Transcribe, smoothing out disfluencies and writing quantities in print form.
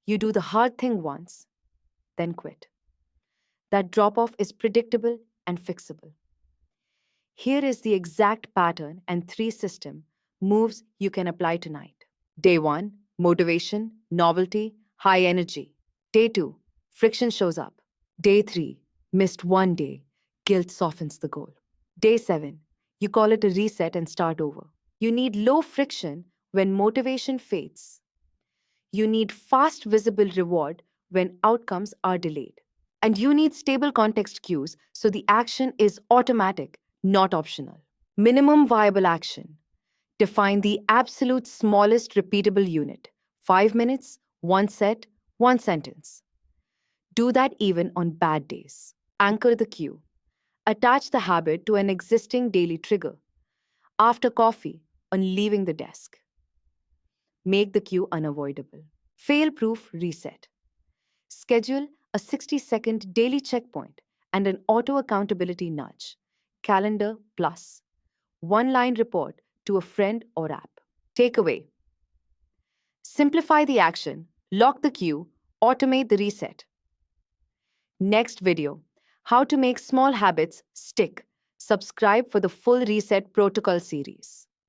You do the hard thing once, then quit. That drop off is predictable and fixable. Here is the exact pattern and three system moves you can apply tonight. Day 1, motivation, novelty, high energy. Day 2, friction shows up. Day 3, missed one day, guilt softens the goal. Day 7, you call it a reset and start over. You need low friction when motivation fades. You need fast, visible reward when outcomes are delayed. And you need stable context cues so the action is automatic, not optional. Minimum viable action. Define the absolute smallest repeatable unit 5 minutes, one set, one sentence. Do that even on bad days. Anchor the cue. Attach the habit to an existing daily trigger. After coffee, on leaving the desk. Make the cue unavoidable. Fail proof reset. Schedule a 60-second daily checkpoint and an auto accountability nudge. Calendar plus. One line report to a friend or app. Takeaway. Simplify the action, lock the queue, automate the reset. Next video, how to make small habits stick. Subscribe for the full reset protocol series.